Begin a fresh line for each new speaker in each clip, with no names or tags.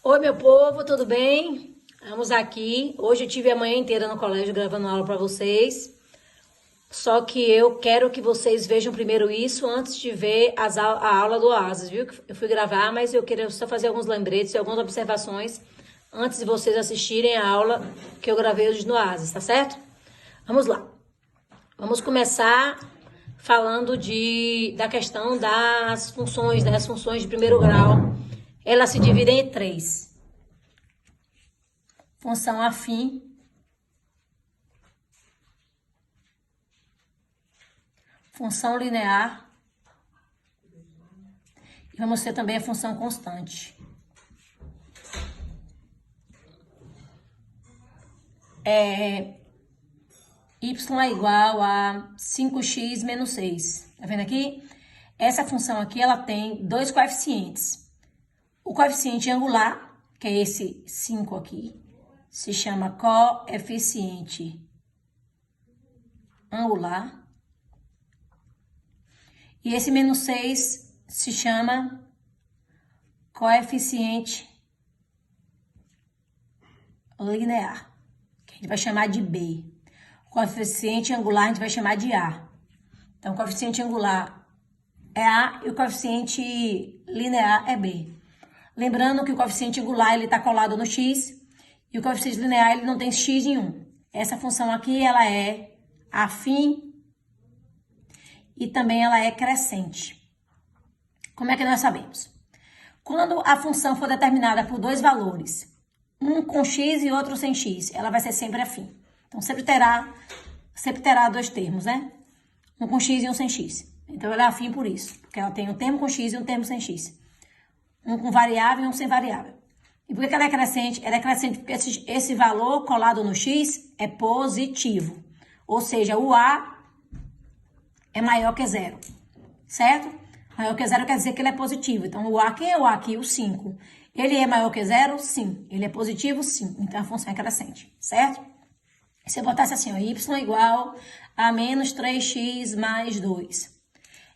Oi, meu povo, tudo bem? Vamos aqui. Hoje eu tive a manhã inteira no colégio gravando aula para vocês. Só que eu quero que vocês vejam primeiro isso antes de ver a aula do Oasis, viu? Eu fui gravar, mas eu queria só fazer alguns lembretes e algumas observações antes de vocês assistirem a aula que eu gravei hoje no Oasis, tá certo? Vamos lá. Vamos começar falando da questão das funções de primeiro grau. Elas se dividem em três. Função afim, função linear e vamos ter também a função constante. Y é igual a 5x menos 6. Tá vendo aqui? Essa função aqui, ela tem dois coeficientes. O coeficiente angular, que é esse 5 aqui, se chama coeficiente angular. E esse menos 6 se chama coeficiente linear, que a gente vai chamar de B. O coeficiente angular a gente vai chamar de A. Então, o coeficiente angular é A e o coeficiente linear é B. Lembrando que o coeficiente angular ele está colado no x e o coeficiente linear ele não tem x nenhum. Essa função aqui ela é afim e também ela é crescente. Como é que nós sabemos? Quando a função for determinada por dois valores, um com x e outro sem x, ela vai ser sempre afim. Então, sempre terá dois termos, né? Um com x e um sem x. Então, ela é afim por isso, porque ela tem um termo com x e um termo sem x. Um com variável e um sem variável. E por que ela é crescente? Ela é crescente porque esse valor colado no x é positivo. Ou seja, o A é maior que zero, certo? Maior que zero quer dizer que ele é positivo. Então, o A, quem é o A aqui? O 5. Ele é maior que zero? Sim. Ele é positivo? Sim. Então, a função é crescente, certo? Se eu botasse assim, ó, y igual a menos 3x mais 2.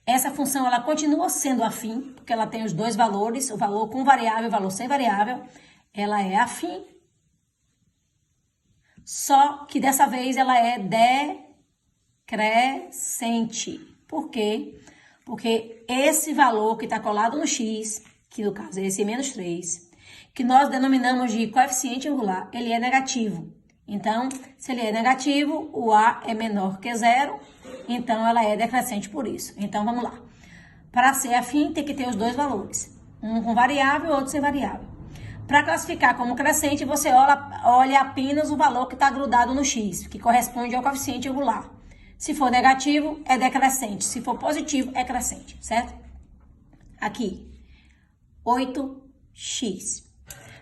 Essa função, ela continua sendo afim, porque ela tem os dois valores, o valor com variável e o valor sem variável. Ela é afim, só que dessa vez ela é decrescente. Por quê? Porque esse valor que está colado no x, que no caso é esse menos 3, que nós denominamos de coeficiente angular, ele é negativo. Então, se ele é negativo, o A é menor que zero, então ela é decrescente por isso. Então, vamos lá. Para ser afim, tem que ter os dois valores. Um com variável e outro sem variável. Para classificar como crescente, você olha apenas o valor que está grudado no x, que corresponde ao coeficiente angular. Se for negativo, é decrescente. Se for positivo, é crescente, certo? Aqui, 8x.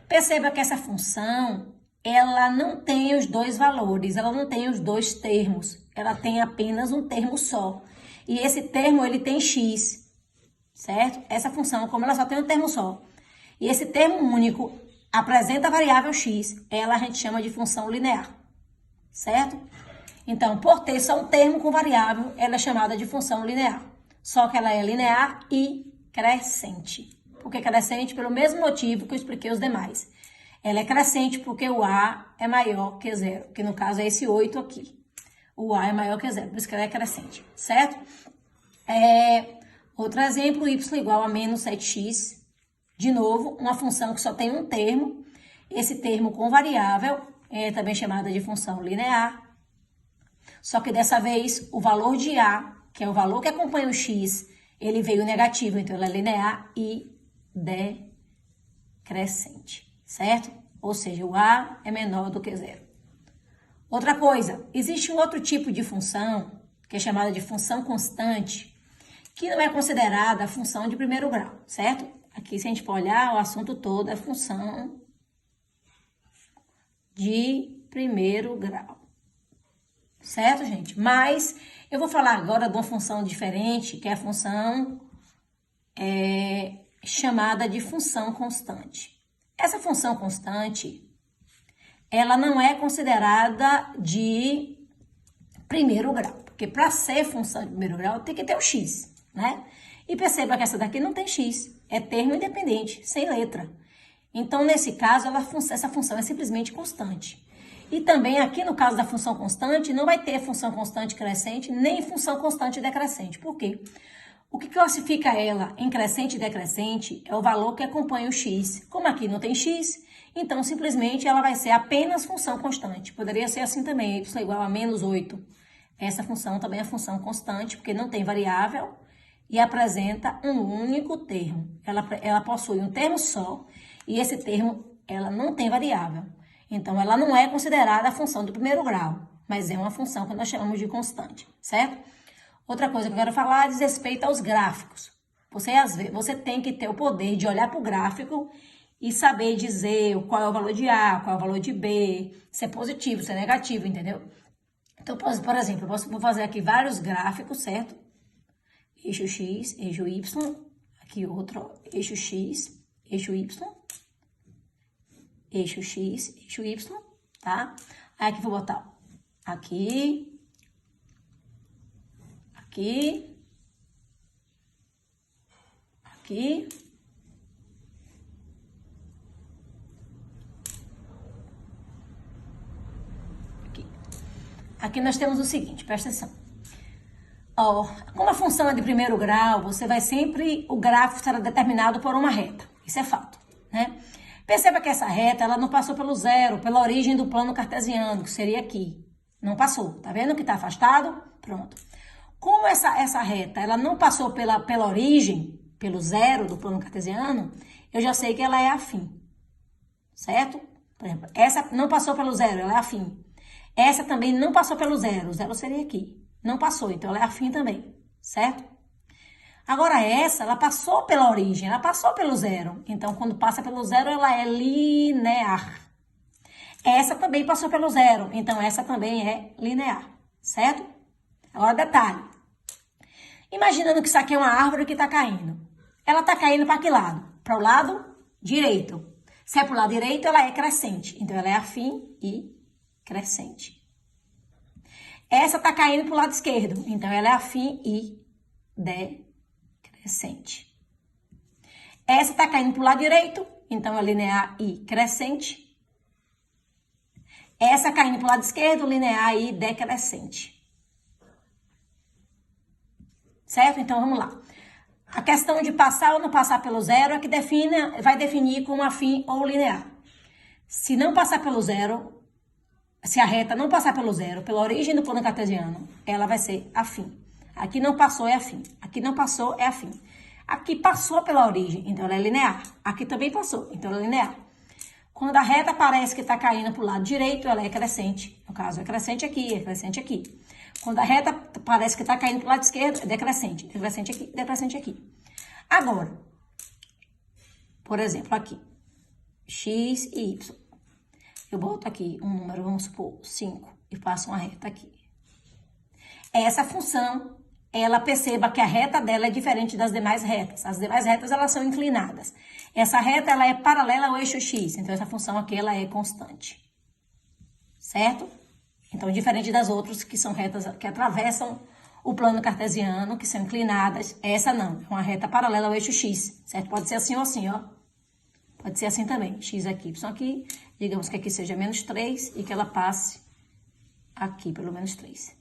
Perceba que essa função, ela não tem os dois valores, ela não tem os dois termos. Ela tem apenas um termo só. E esse termo, ele tem x, certo? Essa função, como ela só tem um termo só, e esse termo único apresenta a variável x, ela a gente chama de função linear, certo? Então, por ter só um termo com variável, ela é chamada de função linear. Só que ela é linear e crescente. Por que crescente? Pelo mesmo motivo que eu expliquei os demais. Ela é crescente porque o A é maior que zero, que no caso é esse 8 aqui. O A é maior que zero, por isso que ela é crescente, certo? Outro exemplo, y igual a menos 7x. De novo, uma função que só tem um termo. Esse termo com variável é também chamada de função linear. Só que dessa vez, o valor de A, que é o valor que acompanha o x, ele veio negativo, então ela é linear e decrescente, certo? Ou seja, o A é menor do que zero. Outra coisa, existe um outro tipo de função, que é chamada de função constante, que não é considerada a função de primeiro grau, certo? Aqui, se a gente for olhar, o assunto todo é função de primeiro grau. Certo, gente? Mas eu vou falar agora de uma função diferente, que é a função chamada de função constante. Essa função constante, ela não é considerada de primeiro grau, porque para ser função de primeiro grau tem que ter o x, né? E perceba que essa daqui não tem x, é termo independente, sem letra. Então, nesse caso, essa função é simplesmente constante. E também aqui no caso da função constante, não vai ter função constante crescente, nem função constante decrescente. Por quê? O que classifica ela em crescente e decrescente é o valor que acompanha o x. Como aqui não tem x, então simplesmente ela vai ser apenas função constante. Poderia ser assim também, y igual a menos 8. Essa função também é função constante, porque não tem variável e apresenta um único termo. Ela possui um termo só e esse termo ela não tem variável. Então, ela não é considerada a função do primeiro grau, mas é uma função que nós chamamos de constante, certo? Outra coisa que eu quero falar diz respeito aos gráficos. Você tem que ter o poder de olhar para o gráfico e saber dizer qual é o valor de A, qual é o valor de B, se é positivo, se é negativo, entendeu? Então, por exemplo, vou fazer aqui vários gráficos, certo? Eixo X, eixo Y, aqui outro, eixo X, eixo Y, eixo X, eixo Y, tá? Aí aqui vou botar aqui, aqui, aqui, aqui. Aqui nós temos o seguinte, presta atenção. Ó, como a função é de primeiro grau, o gráfico será determinado por uma reta. Isso é fato, né? Perceba que essa reta, ela não passou pelo zero, pela origem do plano cartesiano, que seria aqui. Não passou, tá vendo que tá afastado? Pronto. Como essa reta, ela não passou pela origem, pelo zero do plano cartesiano, eu já sei que ela é afim, certo? Por exemplo, essa não passou pelo zero, ela é afim. Essa também não passou pelo zero, o zero seria aqui. Não passou, então ela é afim também, certo? Agora essa, ela passou pela origem, ela passou pelo zero. Então, quando passa pelo zero, ela é linear. Essa também passou pelo zero, então essa também é linear, certo? Agora, detalhe. Imaginando que isso aqui é uma árvore que está caindo. Ela está caindo para que lado? Para o lado direito. Se é para o lado direito, ela é crescente. Então, ela é afim e crescente. Essa está caindo para o lado esquerdo. Então, ela é afim e decrescente. Essa está caindo para o lado direito. Então, é linear e crescente. Essa caindo para o lado esquerdo, linear e decrescente. Certo? Então, vamos lá. A questão de passar ou não passar pelo zero é que vai definir como afim ou linear. Se não passar pelo zero, se a reta não passar pelo zero, pela origem do plano cartesiano, ela vai ser afim. Aqui não passou, é afim. Aqui não passou, é afim. Aqui passou pela origem, então ela é linear. Aqui também passou, então ela é linear. Quando a reta parece que está caindo para o lado direito, ela é crescente. No caso, é crescente aqui, é crescente aqui. Quando a reta parece que está caindo para o lado esquerdo, é decrescente. Decrescente aqui, decrescente aqui. Agora, por exemplo, aqui, x e y. Eu boto aqui um número, vamos supor, 5, e faço uma reta aqui. Essa função, ela perceba que a reta dela é diferente das demais retas. As demais retas, elas são inclinadas. Essa reta, ela é paralela ao eixo x, então essa função aqui, ela é constante. Certo? Então, diferente das outras, que são retas que atravessam o plano cartesiano, que são inclinadas, essa não, é uma reta paralela ao eixo x, certo? Pode ser assim ou assim, ó. Pode ser assim também, x aqui, y aqui, digamos que aqui seja menos 3 e que ela passe aqui pelo menos 3.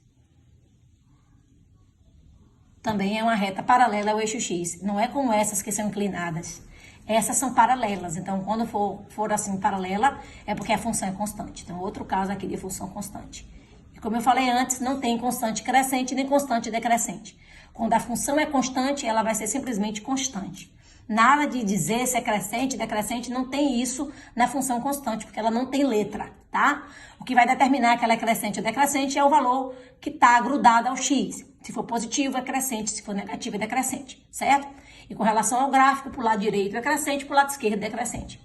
Também é uma reta paralela ao eixo x, não é como essas que são inclinadas. Essas são paralelas, então quando for assim paralela, é porque a função é constante. Então, outro caso aqui de função constante. E como eu falei antes, não tem constante crescente nem constante decrescente. Quando a função é constante, ela vai ser simplesmente constante. Nada de dizer se é crescente, decrescente, não tem isso na função constante, porque ela não tem letra, tá? O que vai determinar que ela é crescente ou decrescente é o valor que está grudado ao x. Se for positivo, é crescente, se for negativo, é decrescente, certo? E com relação ao gráfico, para o lado direito é crescente, para o lado esquerdo é decrescente.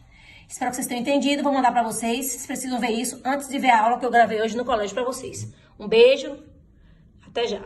Espero que vocês tenham entendido, vou mandar para vocês. Vocês precisam ver isso antes de ver a aula que eu gravei hoje no colégio para vocês. Um beijo, até já.